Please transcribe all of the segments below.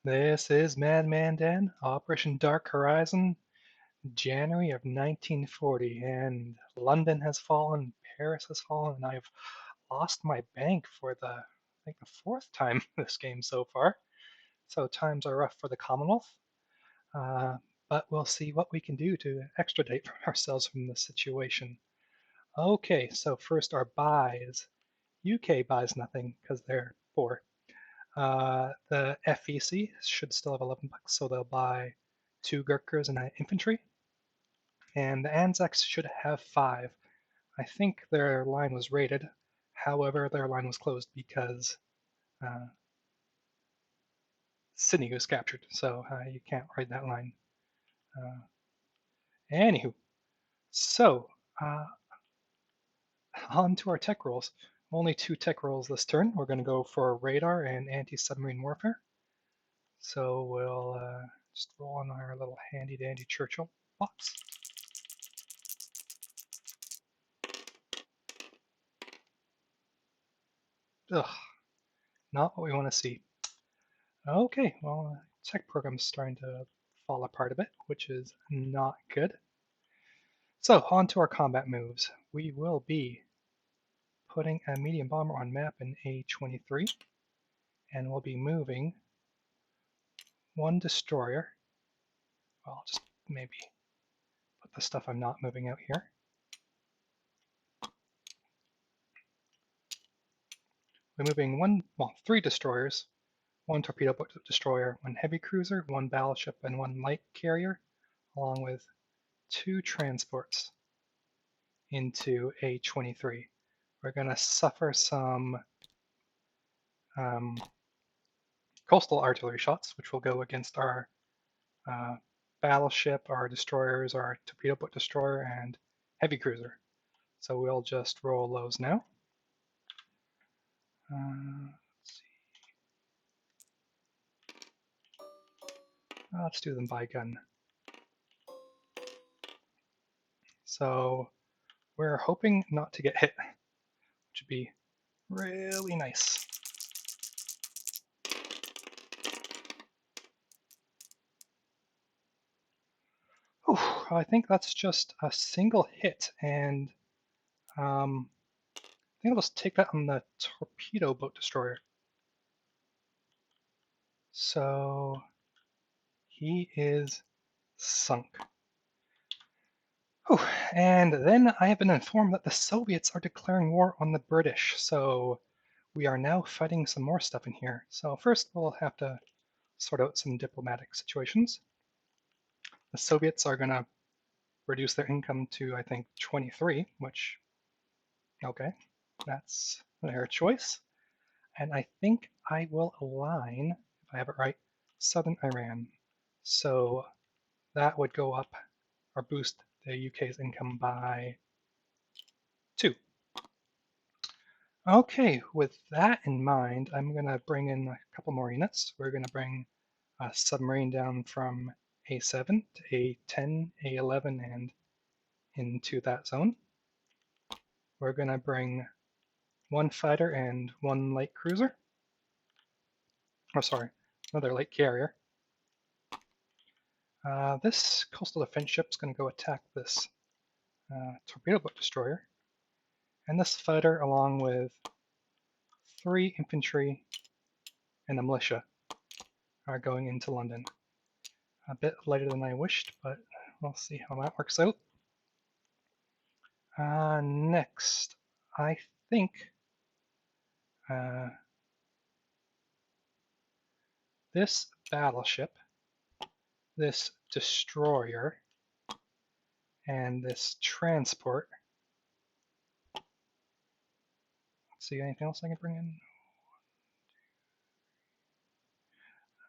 This is Madman Dan, Operation Dark Horizon, January of 1940, and London has fallen, Paris has fallen, and I've lost my bank for I think the fourth time this game so far. So times are rough for the Commonwealth, uh, but we'll see what we can do to extradite ourselves from this situation. Okay, so first our buys. UK buys nothing because they're poor. The FEC should still have 11 bucks, so they'll buy 2 Gurkhas and an infantry. And the Anzacs should have 5. I think their line was raided. However, their line was closed because uh, Sydney was captured, so you can't raid that line. Anywho, so uh, on to our tech rolls. Only 2 tech rolls this turn. We're going to go for radar and anti-submarine warfare. So we'll just roll on our little handy-dandy Churchill box. Ugh, not what we want to see. Okay, well, tech program's starting to fall apart a bit, which is not good. So, on to our combat moves. We will be putting a medium bomber on map in A23, and we'll be moving 1 destroyer. Well, I'll just maybe put the stuff I'm not moving out here. We're moving 3 destroyers, 1 torpedo boat destroyer, 1 heavy cruiser, 1 battleship, and 1 light carrier, along with 2 transports into A23. We're going to suffer some coastal artillery shots, which will go against our battleship, our destroyers, our torpedo boat destroyer, and heavy cruiser. So we'll just roll those now. Let's see. Let's do them by gun. So we're hoping not to get hit, which would be really nice. Whew, I think that's just a single hit, and I think I'll just take that on the torpedo boat destroyer. So he is sunk. Whew. And then I have been informed that the Soviets are declaring war on the British, so we are now fighting some more stuff in here. So first we'll have to sort out some diplomatic situations. The Soviets are going to reduce their income to, I think, 23, which, okay, that's their choice. And I think I will align, if I have it right, southern Iran. So that would go up or boost the UK's income by 2. Okay, with that in mind, I'm going to bring in a couple more units. We're going to bring a submarine down from A7 to A10, A11, and into that zone. We're going to bring 1 fighter and 1 light cruiser. Oh, sorry, another light carrier. This coastal defense ship is going to go attack this torpedo boat destroyer. And this fighter, along with 3 infantry and a militia, are going into London. A bit later than I wished, but we'll see how that works out. Next, I think this battleship, this destroyer, and this transport. Let's see, anything else I can bring in?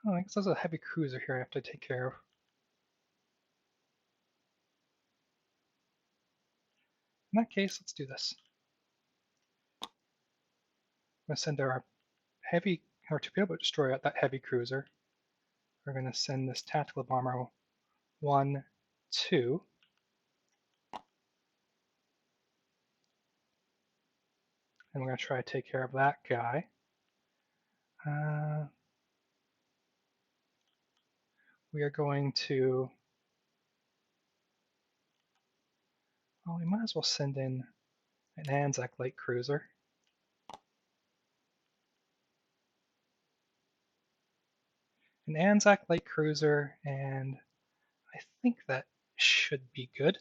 Oh, I guess there's a heavy cruiser here I have to take care of. In that case, let's do this. I'm going to send our torpedo boat destroyer at that heavy cruiser. We're going to send this tactical bomber 1, 2. And we're going to try to take care of that guy. we are going to, well, we might as well send in an Anzac light cruiser. An Anzac light cruiser, and I think that should be good.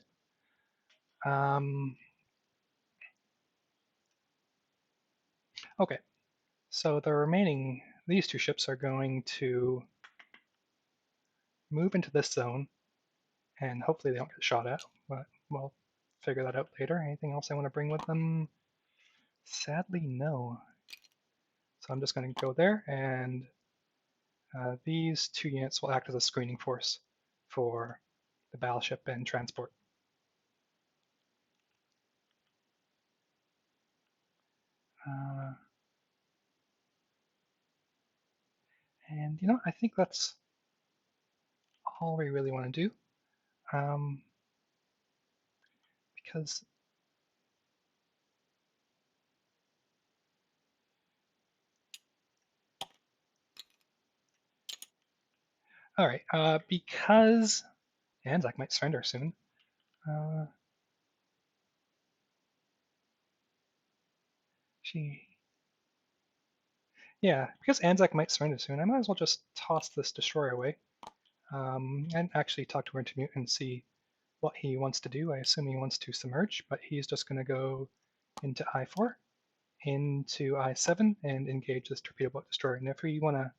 Okay, so the remaining, these two ships are going to move into this zone, and hopefully they don't get shot at, but we'll figure that out later. Anything else I want to bring with them? Sadly, no. So I'm just going to go there, and these two units will act as a screening force for the battleship and transport. And you know, I think that's all we really want to do. Because all right, because Anzac might surrender soon. Yeah, because Anzac might surrender soon, I might as well just toss this destroyer away, and actually talk to Wintermute and see what he wants to do. I assume he wants to submerge, but he's just going to go into I4, into I7, and engage this torpedo boat destroyer. And if we want to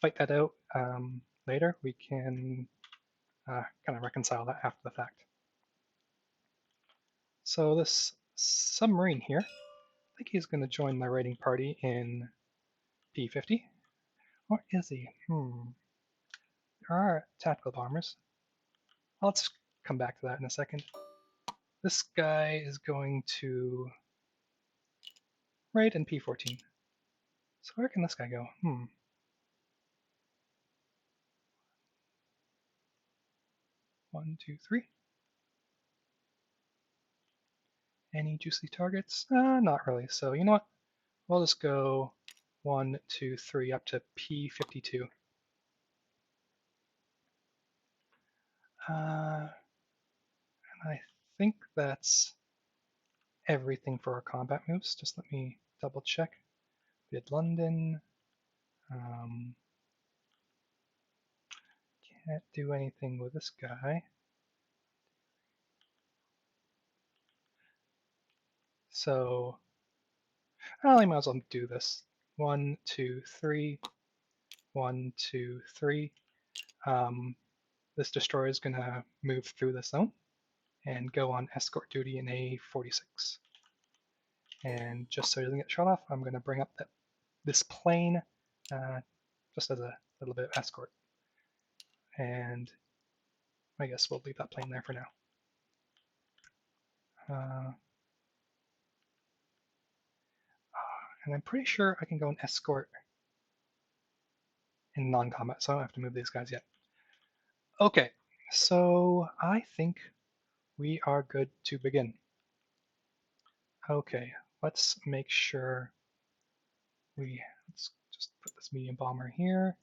fight that out later, we can kind of reconcile that after the fact. So this submarine here, I think he's going to join my raiding party in P50. Or is he? There are tactical bombers. Let's come back to that in a second. This guy is going to raid in P14. So where can this guy go? 1, 2, 3. Any juicy targets? Not really. So you know what? We'll just go 1, 2, 3 up to P52. And I think that's everything for our combat moves. Just let me double check. We did London. Can't do anything with this guy. So I might as well do this. 1, 2, 3. 1, 2, 3. This destroyer is going to move through the zone and go on escort duty in A46. And just so it doesn't get shot off, I'm going to bring up this plane just as a little bit of escort. And I guess we'll leave that plane there for now. And I'm pretty sure I can go and escort in non-combat, so I don't have to move these guys yet. Okay, so I think we are good to begin. Okay, let's make sure let's just put this medium bomber here.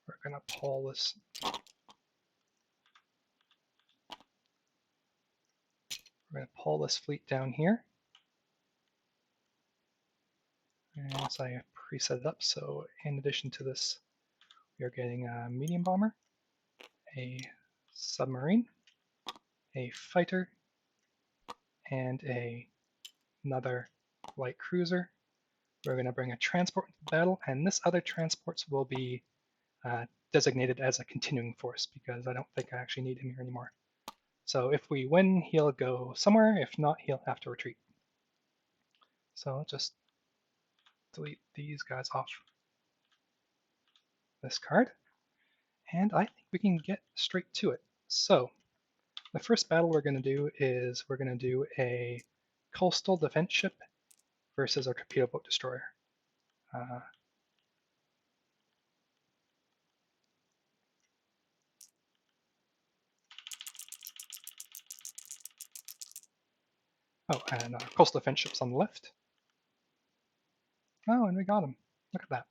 We're gonna pull this. We're gonna pull this fleet down here. As I preset it up, so in addition to this, we are getting a medium bomber, a submarine, a fighter, and another light cruiser. We're going to bring a transport into battle, and this other transports will be designated as a continuing force because I don't think I actually need him here anymore. So if we win, he'll go somewhere. If not, he'll have to retreat. So I'll just delete these guys off this card. And I think we can get straight to it. So the first battle we're going to do is we're going to do a coastal defense ship versus our torpedo boat destroyer. Oh, and our coastal defense ship's on the left. Oh, and we got him. Look at that.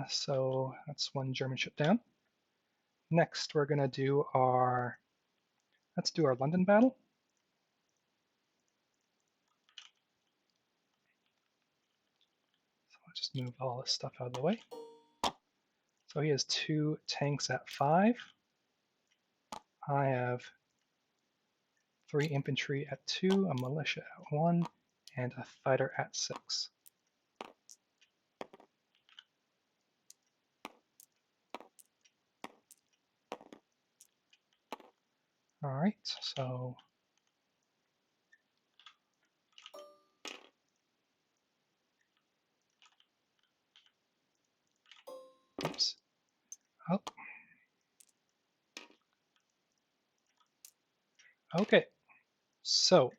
So that's one German ship down. Next, we're going to do let's do our London battle. So I'll just move all this stuff out of the way. So he has 2 tanks at 5. I have 3 infantry at 2, a militia at 1, and a fighter at 6. All right, so oops. Oh, okay. So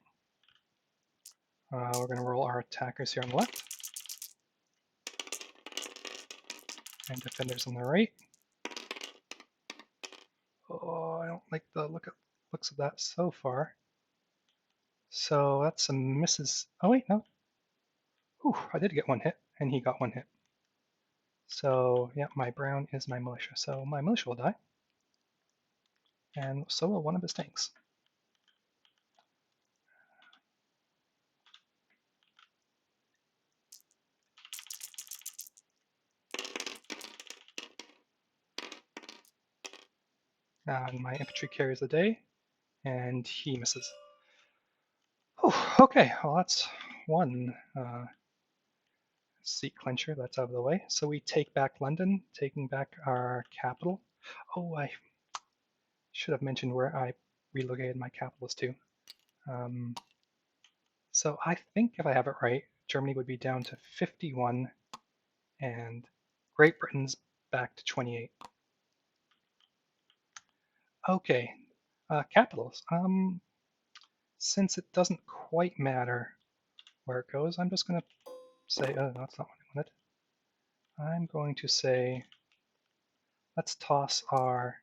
we're going to roll our attackers here on the left and defenders on the right. Oh, I don't like the looks of that so far. So that's some misses. Oh wait, no. Whew, I did get 1 hit, and he got 1 hit. So yeah, my brown is my militia. So my militia will die, and so will one of his tanks. And my infantry carries the day, and he misses. Oh, okay, well that's one seat clincher that's out of the way. So we take back London, taking back our capital. Oh, I should have mentioned where I relocated my capitals to. So I think if I have it right, Germany would be down to 51, and Great Britain's back to 28. Okay, capitals. Since it doesn't quite matter where it goes, I'm just going to say, oh, no, that's not what I wanted. I'm going to say, let's toss our,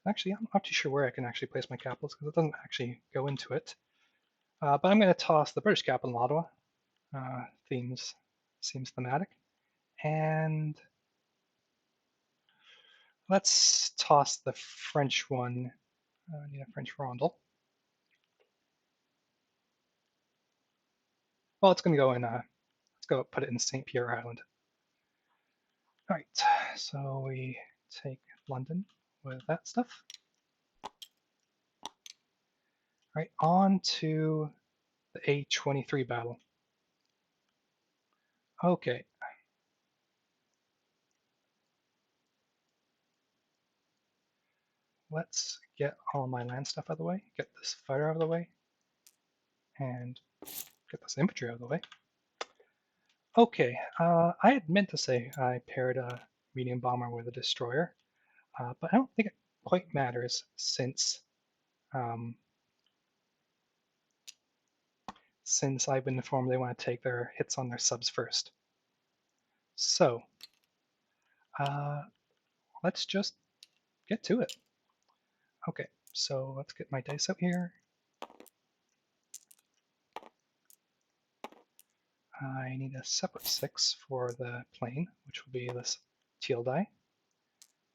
actually, I'm not too sure where I can actually place my capitals because it doesn't actually go into it. But I'm going to toss the British capital in Ottawa. Seems thematic. And let's toss the French one. I need a French rondel. Well, it's going to go in, let's go put it in St. Pierre Island. All right, so we take London with that stuff. All right, on to the A23 battle. Okay. Let's get all my land stuff out of the way, get this fighter out of the way, and get this infantry out of the way. Okay, I had meant to say I paired a medium bomber with a destroyer, but I don't think it quite matters since I've been informed they want to take their hits on their subs first. So let's just get to it. Okay, so let's get my dice out here. I need a separate 6 for the plane, which will be this teal die.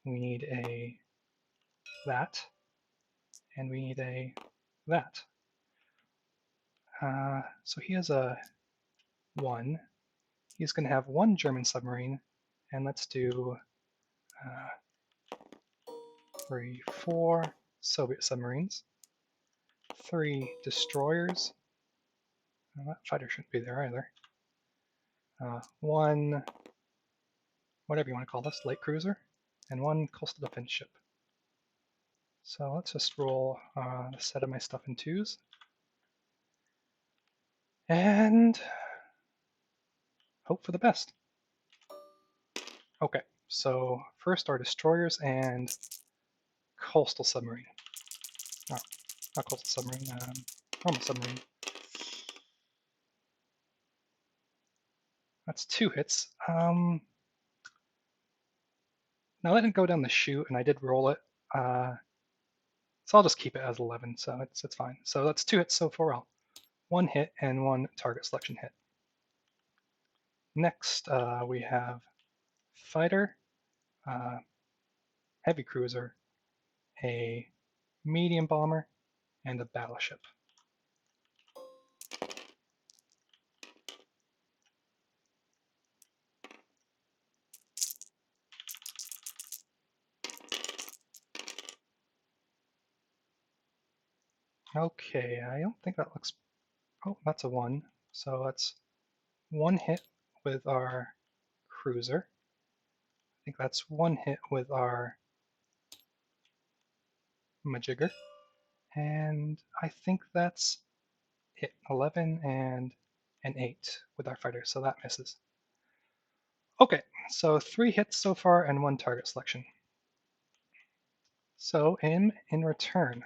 We need a that, and we need a that. So he has a 1. He's going to have 1 German submarine, and let's do 3, 4 Soviet submarines, 3 destroyers. Well, that fighter shouldn't be there either. 1, whatever you want to call this, light cruiser, and 1 coastal defense ship. So let's just roll a set of my stuff in 2s. And hope for the best. Okay, so first our destroyers and coastal submarine. No, not coastal submarine, normal submarine. That's 2 hits. Now I didn't go down the chute, and I did roll it. So I'll just keep it as 11, so it's fine. So that's 2 hits so far. 1 hit and 1 target selection hit. Next, we have fighter, heavy cruiser, a medium bomber, and a battleship. Okay, I don't think that looks... Oh, that's a 1. So that's 1 hit with our cruiser. I think that's 1 hit with our majigger. And I think that's it. 11 and an 8 with our fighter, so that misses. Okay, so 3 hits so far and 1 target selection. So in return,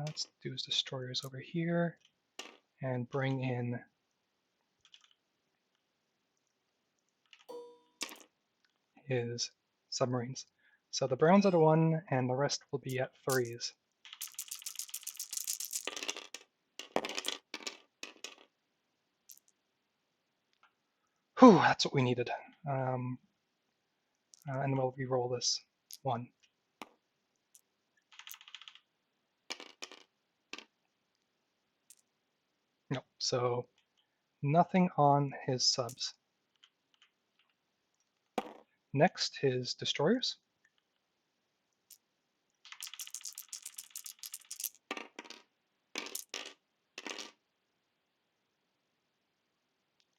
let's do his destroyers over here and bring in his submarines. So the brown's at a 1 and the rest will be at 3s. Whew, that's what we needed. And we'll re-roll this 1. No, so nothing on his subs. Next, his destroyers.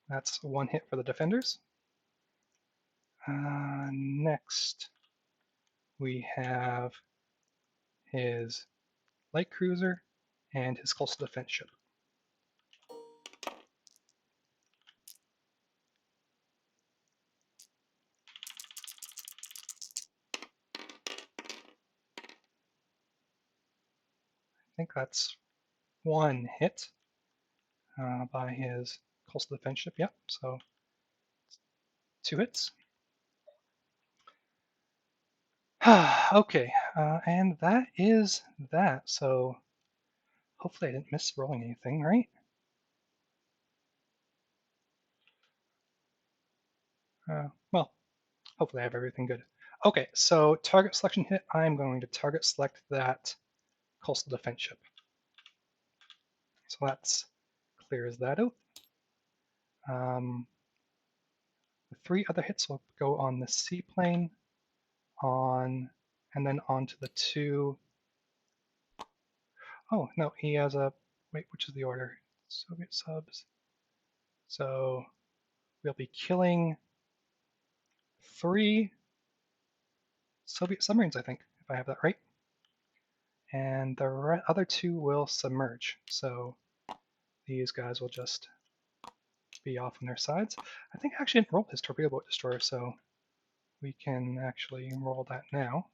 That's 1 hit for the defenders. Next, we have his light cruiser and his coastal defense ship. I think that's 1 hit by his coastal defense ship. Yep, so 2 hits. Okay, and that is that. So hopefully I didn't miss rolling anything, right? Well, hopefully I have everything good. Okay, so target selection hit, I'm going to target select that coastal defense ship. So that's clears that out. The 3 other hits will go on the seaplane, and then onto the 2. Oh, no, he has a... Wait, which is the order? Soviet subs. So we'll be killing 3 Soviet submarines, I think, if I have that right. And the other 2 will submerge. So these guys will just be off on their sides. I think I actually didn't roll his torpedo boat destroyer, so we can actually roll that now.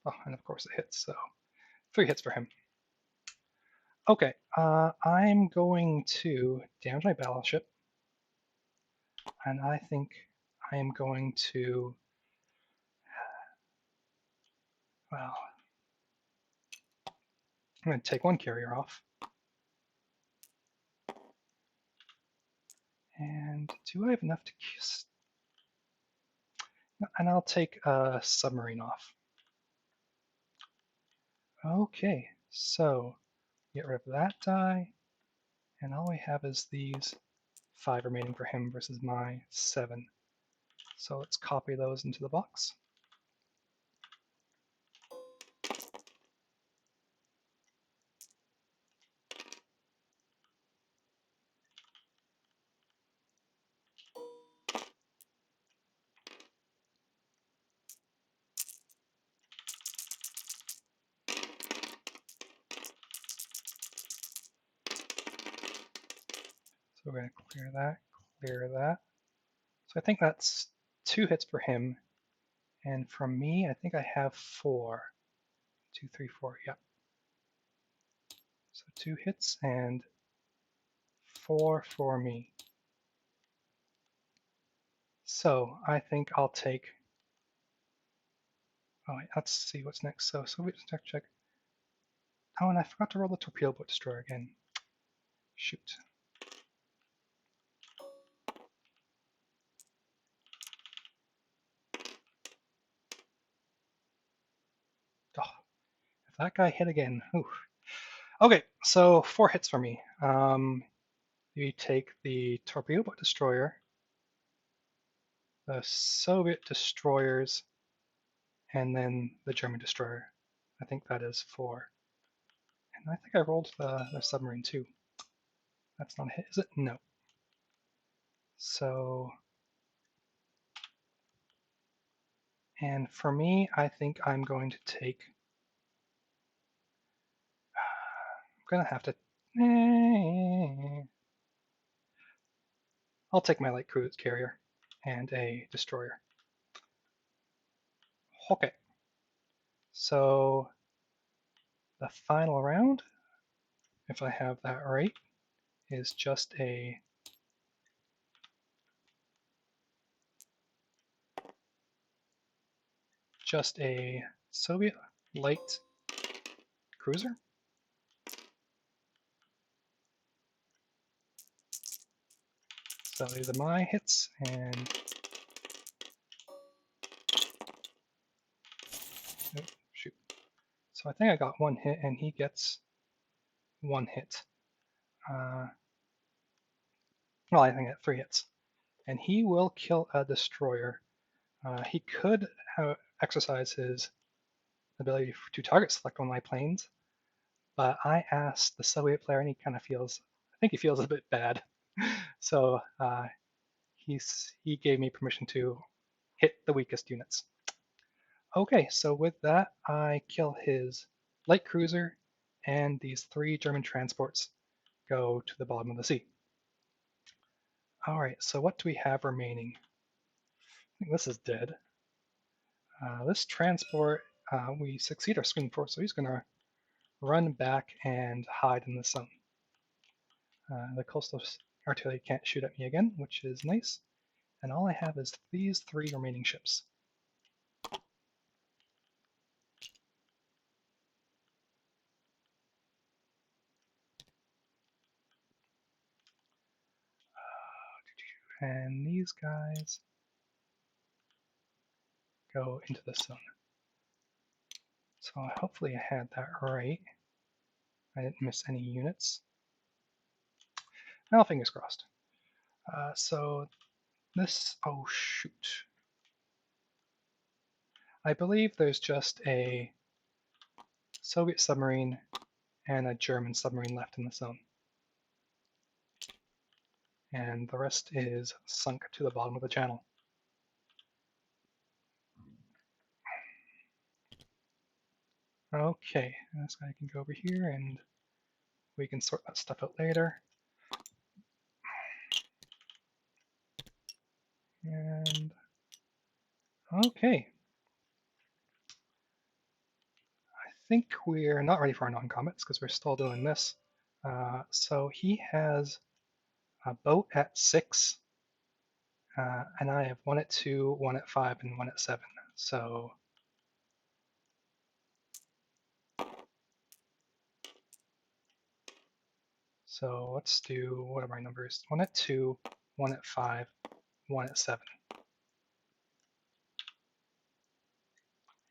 Oh, and of course it hits, so 3 hits for him. Okay, I'm going to damage my battleship, and I think I am going to, well, I'm going to take 1 carrier off. And do I have enough to kiss? And I'll take a submarine off. Okay, so get rid of that die, and all we have is these 5 remaining for him versus my 7. So let's copy those into the box. So we're going to clear that, clear that. So I think that's 2 hits for him. And from me, I think I have 4. 2, 3, 4, yep. So 2 hits and 4 for me. So I think I'll take. Oh, wait, let's see what's next. So Soviet check. Oh, and I forgot to roll the torpedo boat destroyer again. Shoot. Oh, if that guy hit again. Ooh. Okay, so 4 hits for me. You take the torpedo boat destroyer, the Soviet destroyers, and then the German destroyer. I think that is 4. And I think I rolled the submarine too. That's not a hit, is it? No. So, and for me, I think I'm going to take. I'm gonna have to. I'll take my light cruise carrier and a destroyer. Okay. So the final round, if I have that right, is just a Soviet light cruiser. So these are my hits, and oh, shoot. So I think I got 1 hit, and he gets 1 hit. Well, I think I got 3 hits, and he will kill a destroyer. He could exercise his ability to target select one of my planes, but I asked the Soviet player, and he kind of feels. I think he feels a bit bad, so he gave me permission to hit the weakest units. Okay, so with that, I kill his light cruiser, and these 3 German transports go to the bottom of the sea. All right, so what do we have remaining? I think this is dead. This transport, we succeed our swing force, so he's going to run back and hide in the sun. The coastal artillery can't shoot at me again, which is nice. And all I have is these 3 remaining ships. And these guys go into the sun. So hopefully I had that right. I didn't miss any units. Well, fingers crossed. So this, oh shoot. I believe there's just a Soviet submarine and a German submarine left in the zone. And the rest is sunk to the bottom of the channel. Okay, this guy can go over here and we can sort that stuff out later. And okay. I think we're not ready for our non-comets because we're still doing this. So he has a boat at 6, and I have 1 at 2, 1 at 5, and 1 at 7. So let's do, what are my numbers? 1 at 2, 1 at 5, 1 at 7.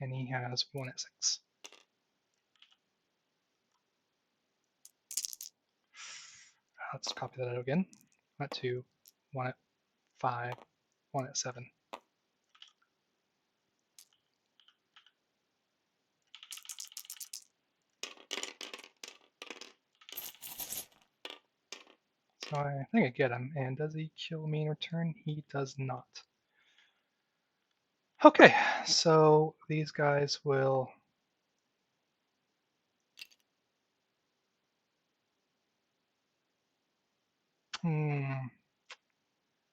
And he has 1 at 6. Let's copy that out again. 1 at 2, 1 at 5, 1 at 7. So I think I get him. And does he kill me in return? He does not. Okay, so these guys will.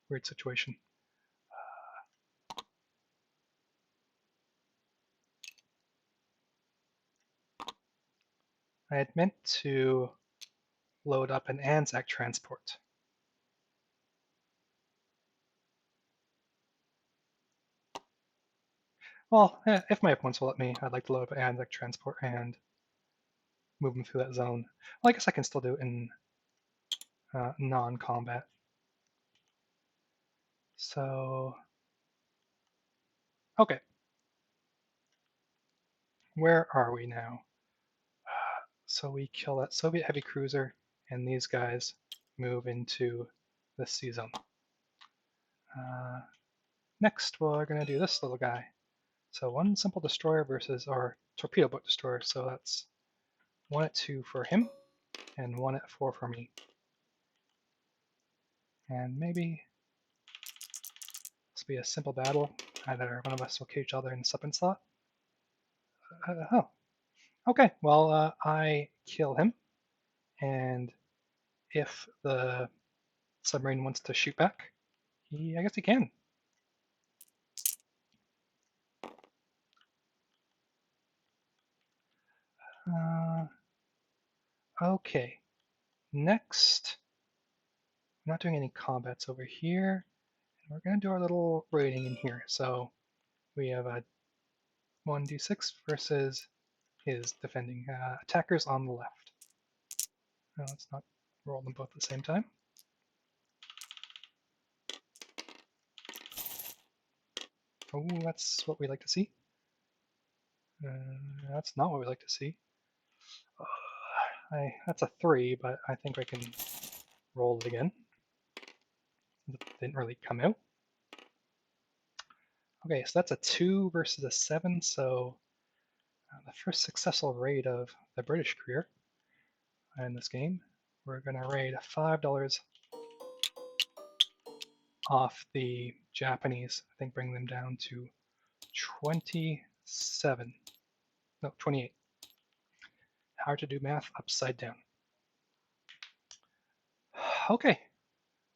Weird situation. I had meant to load up an Anzac transport. Well, if my opponents will let me, I'd like to load up an Anzac transport and move them through that zone. Well, I guess I can still do it in non-combat. So, okay. Where are we now? So we kill that Soviet heavy cruiser, and these guys move into the sea zone. Next, we're going to do this little guy. So one simple destroyer versus our torpedo boat destroyer. So that's 1 at 2 for him, and 1 at 4 for me. And maybe this will be a simple battle. Either one of us will kill each other in the supping slot. Oh, okay. Well, I kill him, and if the submarine wants to shoot back, I guess he can. Okay. Next, I'm not doing any combats over here. We're going to do our little rating in here. So we have a 1d6 versus his defending attackers on the left. Now let's not roll them both at the same time. Oh, that's what we like to see. That's not what we like to see. That's a 3, but I think I can roll it again. It didn't really come out. Okay, so that's a 2 versus a 7, so the first successful raid of the British career in this game. We're going to raid $5 off the Japanese. I think bring them down to 27. No, 28. Hard to do math upside down. Okay,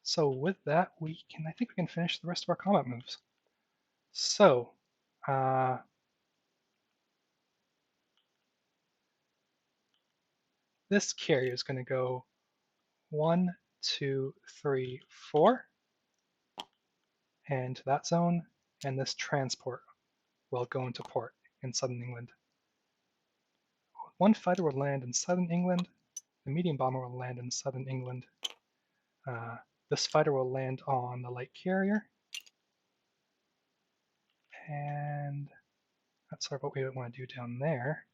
so with that, I think we can finish the rest of our combat moves. So, this carrier is going to go 1, 2, 3, 4, and to that zone, and this transport will go into port in southern England. One fighter will land in southern England. The medium bomber will land in southern England. This fighter will land on the light carrier. And that's sort of what we would want to do down there.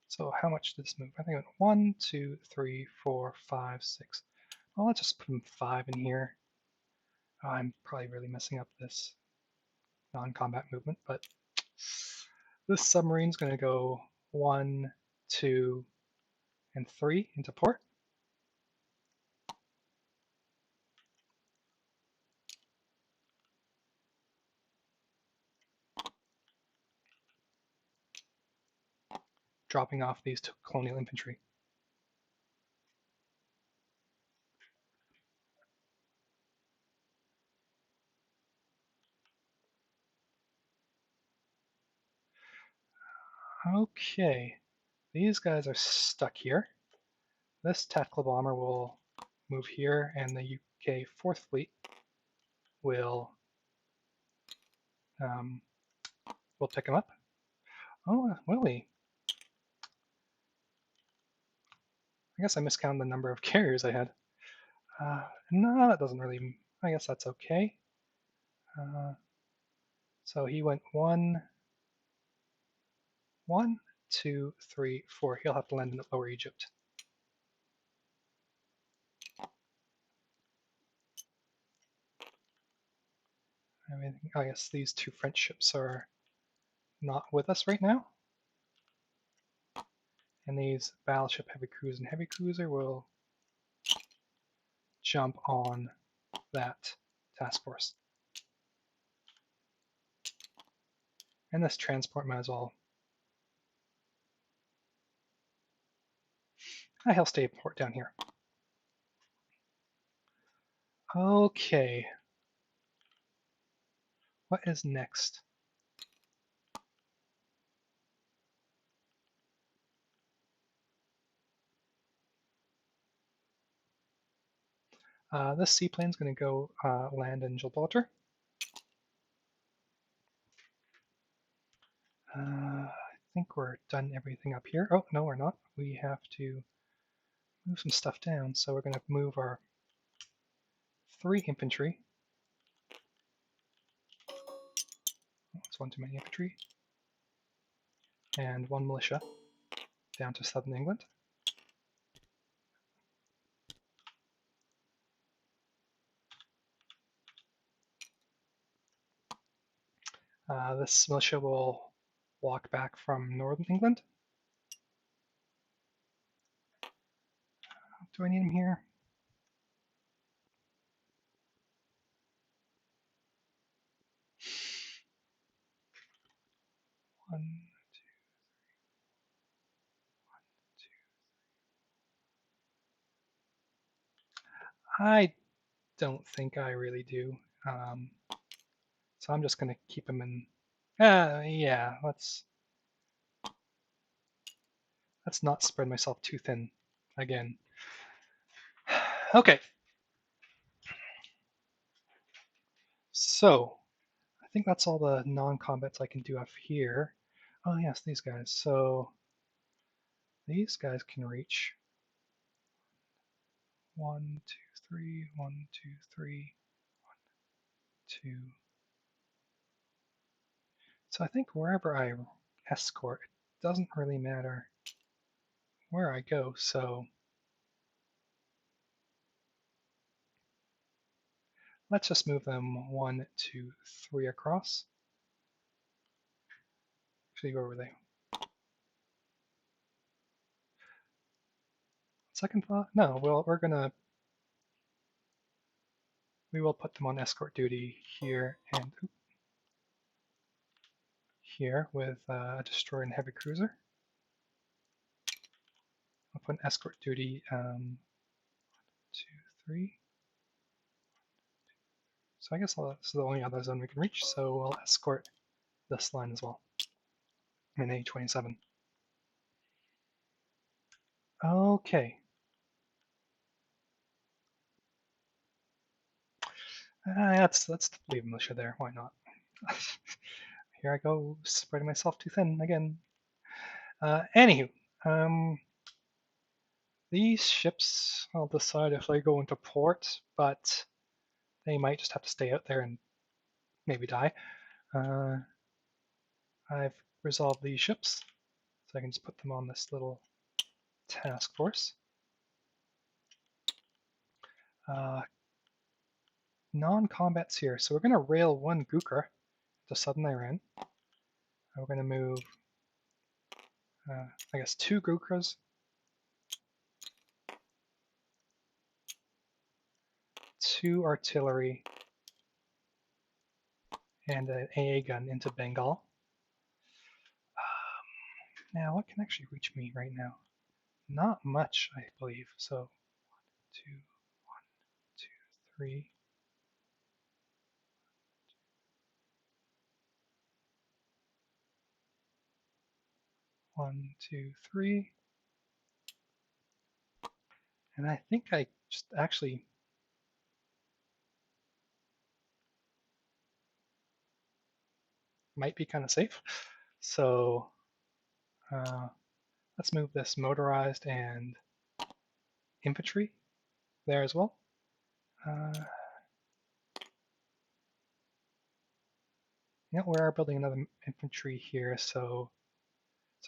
So how much did this move? I think it went 1, 2, 3, 4, 5, 6. Well, let's just put 5 in here. I'm probably really messing up this non-combat movement, but this submarine's going to go 1, 2, and 3 into port. Dropping off these to colonial infantry. Okay, these guys are stuck here. This tactical bomber will move here, and the UK 4th Fleet will pick him up. Oh, will he? I guess I miscounted the number of carriers I had. No, that doesn't really. I guess that's okay. So he went 1, 2, 3, 4. He'll have to land in Lower Egypt. I guess these 2 French ships are not with us right now. And these battleship heavy cruiser and heavy cruiser will jump on that task force. And this transport might as well. He'll stay port down here. Okay. What is next? This seaplane is going to go land in Gibraltar. I think we're done everything up here. Oh, no, we're not. We have to move some stuff down. So we're going to move our 3 infantry. That's one too many infantry. And 1 militia down to southern England. This militia will walk back from northern England. Do I need him here? One, two. I don't think I really do. So I'm just going to keep him in. Yeah, let's not spread myself too thin again. Okay. So I think that's all the non-combats I can do up here. Oh yes, these guys. So these guys can reach 1, 2, 3, 1, 2, 3, 1, 2. So I think wherever I escort, it doesn't really matter where I go. So let's just move them 1, 2, 3 across. Actually, where were they? Second thought? No, well, we will put them on escort duty here and here with a destroyer and heavy cruiser. I'll put an escort duty 2, 3. So I guess this is the only other zone we can reach, so we'll escort this line as well in A27. Okay. Let's leave militia there. Why not? Here I go, spreading myself too thin again. Anywho, these ships, I'll decide if they go into port, but they might just have to stay out there and maybe die. I've resolved these ships, so I can just put them on this little task force. Non-combats here, so we're going to rail 1 Gukra to southern Iran. We're going to move, I guess, 2 Gukras, 2 artillery, and an AA gun into Bengal. Now, what can actually reach me right now? Not much, I believe. So 1, 2, 1, 2, 3. 1, 2, 3. And I think I just actually might be kind of safe. So let's move this motorized and infantry there as well. Yeah, we are building another infantry here, so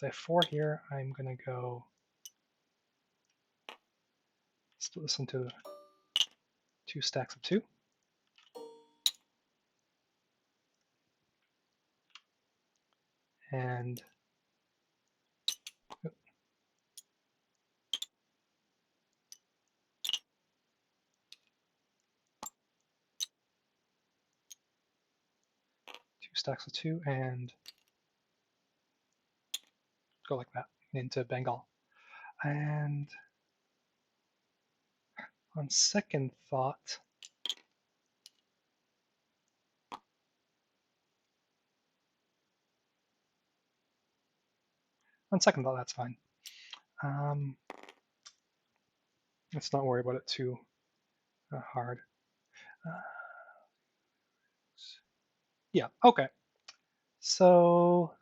I have 4 here. I'm going to go split this into 2 stacks of 2. And 2 stacks of 2, and go like that into Bengal. And on second thought, that's fine. Let's not worry about it too hard. Yeah, okay. So,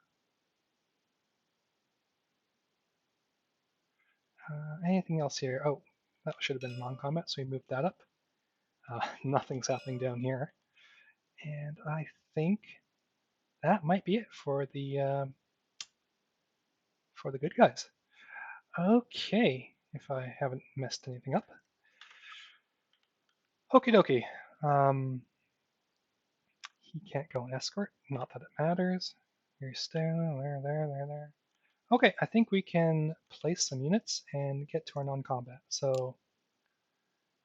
anything else here? Oh, that should have been non-combat, so we moved that up. Nothing's happening down here. And I think that might be it for the good guys. Okay, if I haven't messed anything up. Okie dokie. He can't go and escort. Not that it matters. You're still there. Okay, I think we can place some units and get to our non-combat. So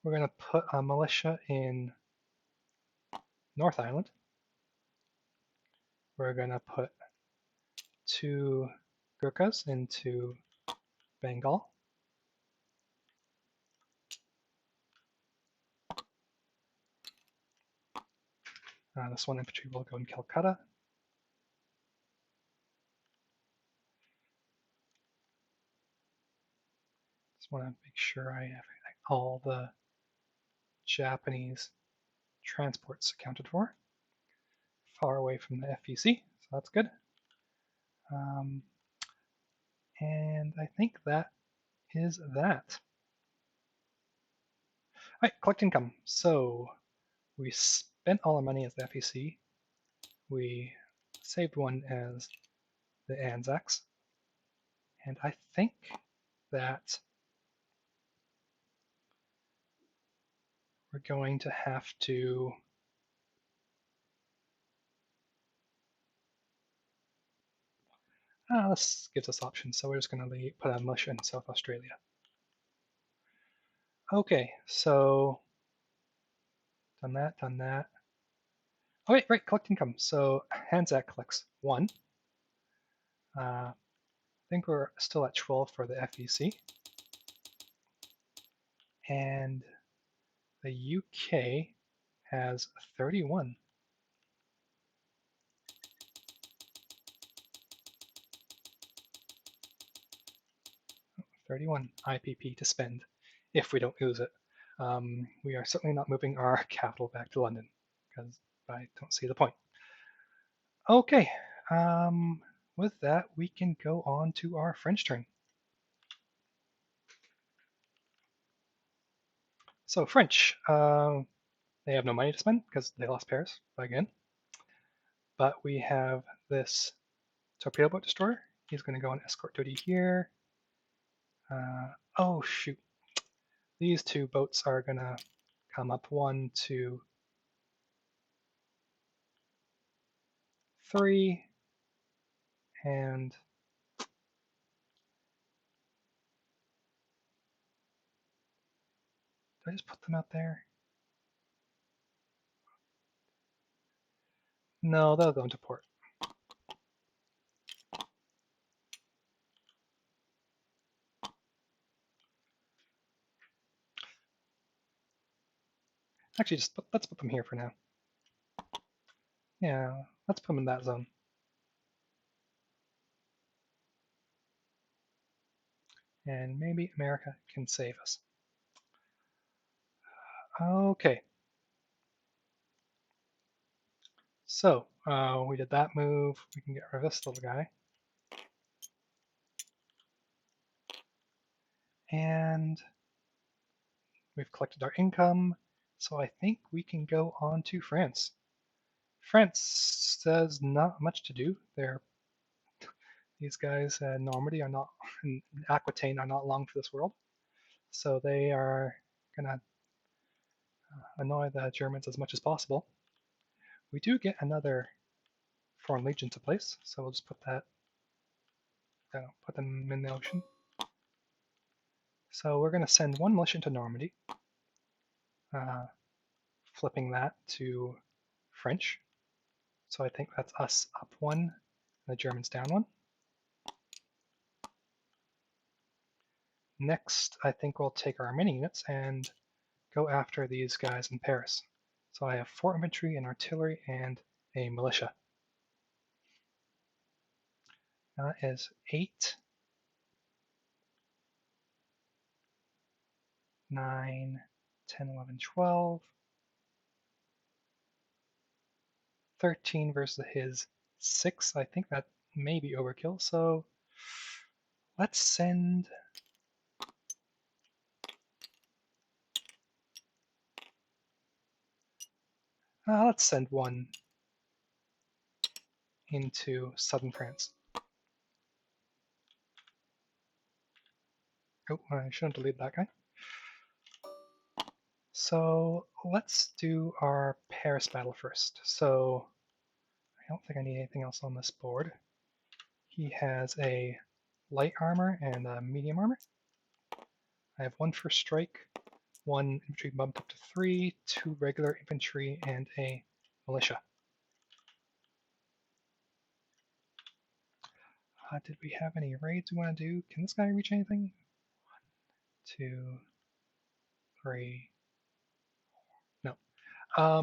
we're going to put a militia in North Island. We're going to put 2 Gurkhas into Bengal. This 1 infantry will go in Calcutta. Just want to make sure I have all the Japanese transports accounted for. Far away from the FEC, so that's good. And I think that is that. All right, collect income. So we spent all our money as the FEC. We saved 1 as the Anzacs. And I think that we're going to have to this gives us options, so we're just going to put a militia in South Australia. Okay, so done that. Oh wait, right, collect income. So Anzac collects 1. I think we're still at 12 for the FEC. And the UK has 31. 31 IPP to spend if we don't lose it. We are certainly not moving our capital back to London because I don't see the point. Okay, with that, we can go on to our French turn. So French, they have no money to spend because they lost Paris again. But we have this torpedo boat destroyer. He's going to go on escort duty here. Oh shoot, these 2 boats are going to come up 1, 2, 3, and did I just put them out there? No, they'll go into port. Actually, let's put them here for now. Yeah, let's put them in that zone. And maybe America can save us. Okay. So we did that move. We can get rid of this little guy. And we've collected our income. So I think we can go on to France. France says not much to do. These guys in Normandy are not, in Aquitaine are not long for this world. So they are going to annoy the Germans as much as possible. We do get another Foreign Legion to place, so we'll just put that, put them in the ocean. So we're going to send 1 militia into Normandy, flipping that to French. So I think that's us up 1, and the Germans down 1. Next, I think we'll take our mini units and go after these guys in Paris. So I have 4 infantry and artillery and a militia. That is 8, 9, 10, 11, 12. 13 versus his 6. I think that may be overkill, so let's send... let's send one into southern France. Oh, I shouldn't delete that guy. So let's do our Paris battle first. So I don't think I need anything else on this board. He has a light armor and a medium armor. I have one first strike, one infantry bumped up to 3, 2 regular infantry, and a militia. Did we have any raids we want to do? Can this guy reach anything? 1, 2, 3. No. I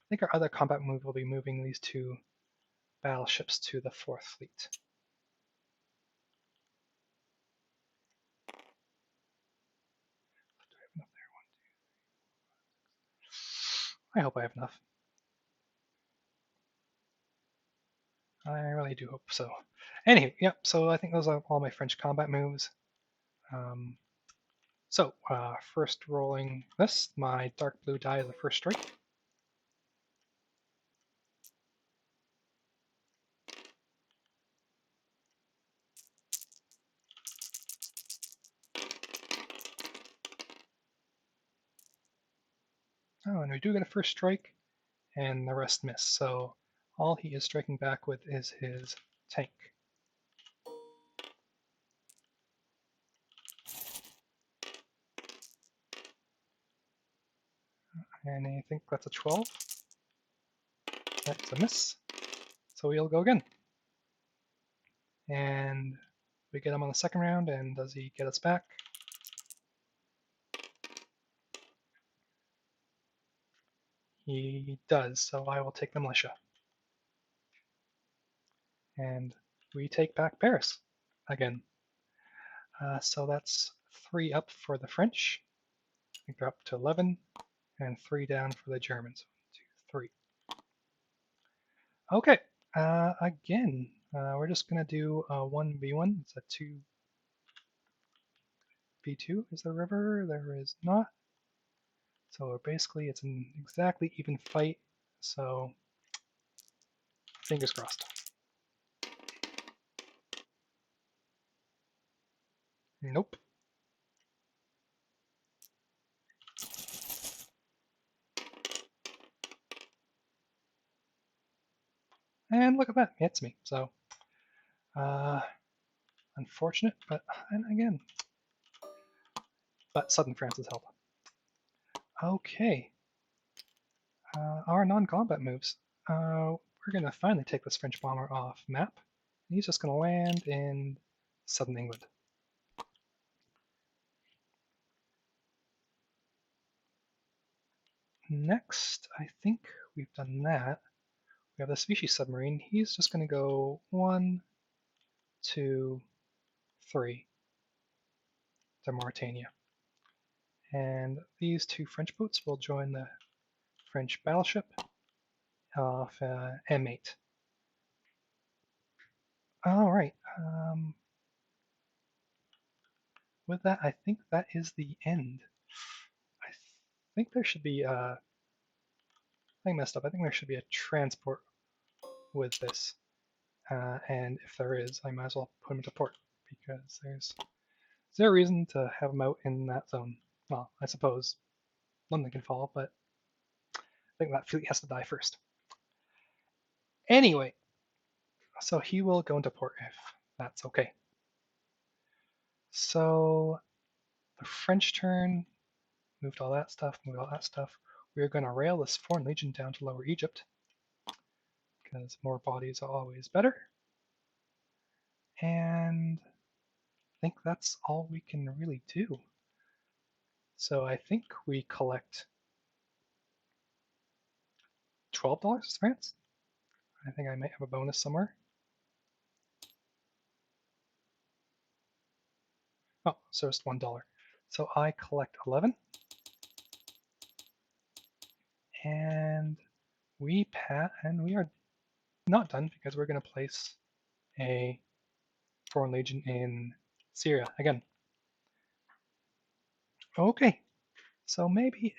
think our other combat move will be moving these 2 battleships to the 4th Fleet. Do I have enough there? 1, 2, 3, 4, 5, 6. I hope I have enough. I really do hope so. Anywho, yep, so I think those are all my French combat moves. First rolling this, my dark blue die is the first strike. Oh, and we do get a first strike, and the rest miss. So all he is striking back with is his tank. And I think that's a 12. That's a miss. So we'll go again. And we get him on the second round, and does he get us back? He does, so I will take the militia. And we take back Paris again. So that's 3 up for the French. I think they're up to 11, and 3 down for the Germans. 1, 2, 3. Okay, again, we're just going to do a 1v1. It's a 2v2. Is there a river? There is not. So basically, it's an exactly even fight. So fingers crossed. Nope. And look at that, it hits me. So, unfortunate, but and again, but southern France has help. Okay, our non-combat moves. We're gonna finally take this French bomber off map. He's just gonna land in southern England. Next, I think we've done that. We have the species submarine. He's just gonna go 1, 2, 3 to Mauritania. And these 2 French boats will join the French battleship of M8. All right. With that, I think that is the end. I think there should be I messed up. I think there should be a transport with this. And if there is, I might as well put them into port because there's zero reason to have them out in that zone. Well, I suppose London can fall, but I think that fleet has to die first. Anyway, so he will go into port if that's okay. So the French turn, moved all that stuff, moved all that stuff. We're going to rail this Foreign Legion down to Lower Egypt because more bodies are always better. And I think that's all we can really do. So I think we collect $12 France. I think I might have a bonus somewhere. Oh, so it's $1. So I collect 11. And we are not done because we're going to place a foreign legion in Syria again. Okay, so maybe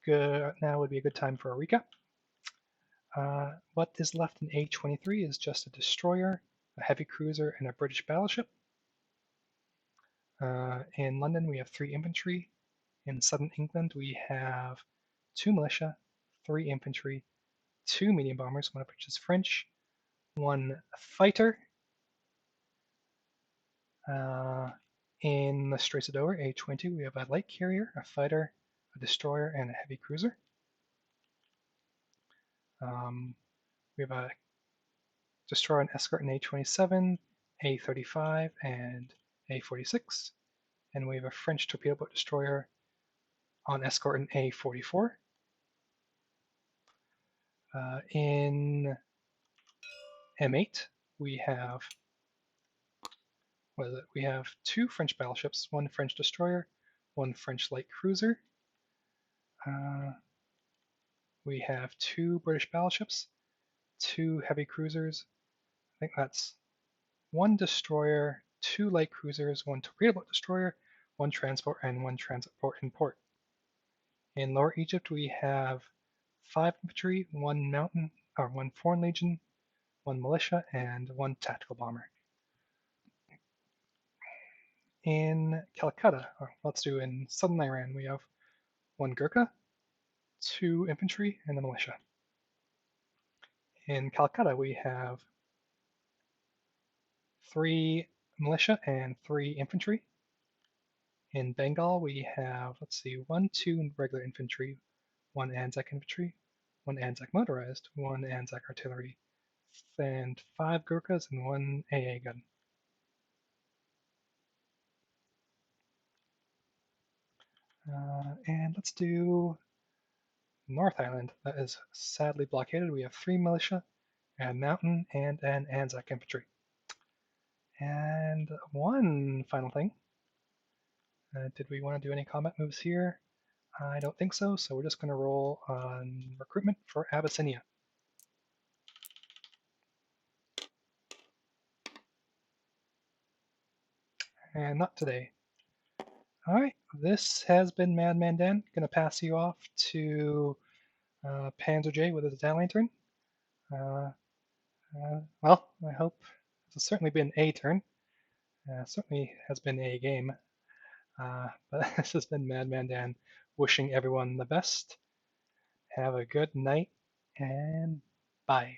now would be a good time for a recap. What is left in A23 is just a destroyer, a heavy cruiser, and a British battleship. In London, we have 3 infantry. In southern England, we have 2 militia, 3 infantry, 2 medium bombers, one of which is French, 1 fighter. In the Straits of Dover, A20, we have a light carrier, a fighter, a destroyer, and a heavy cruiser. We have a destroyer and escort in A27, A35, and A46. And we have a French torpedo boat destroyer on escort in A44. In M8, we have we have 2 French battleships, 1 French destroyer, 1 French light cruiser. We have 2 British battleships, 2 heavy cruisers. I think that's 1 destroyer, 2 light cruisers, 1 torpedo boat destroyer, 1 transport, and 1 transport in port. In Lower Egypt, we have 5 infantry, 1 mountain, or 1 foreign legion, 1 militia, and 1 tactical bomber. In Calcutta, or let's do in southern Iran, we have 1 Gurkha, 2 infantry, and a militia. In Calcutta, we have 3 militia and 3 infantry. In Bengal, we have, 1, 2 regular infantry, 1 Anzac infantry, 1 Anzac motorized, 1 Anzac artillery, and 5 Gurkhas and 1 AA gun. And let's do North Island. That is sadly blockaded. We have 3 militia, a mountain, and an Anzac infantry. And one final thing. Did we want to do any combat moves here? I don't think so, so we're just going to roll on recruitment for Abyssinia. And not today. All right, this has been Madman Dan. Going to pass you off to Panzer J with his down lantern. Well, I hope it's certainly been a turn. Certainly has been a game. But this has been Madman Dan, wishing everyone the best. Have a good night, and bye.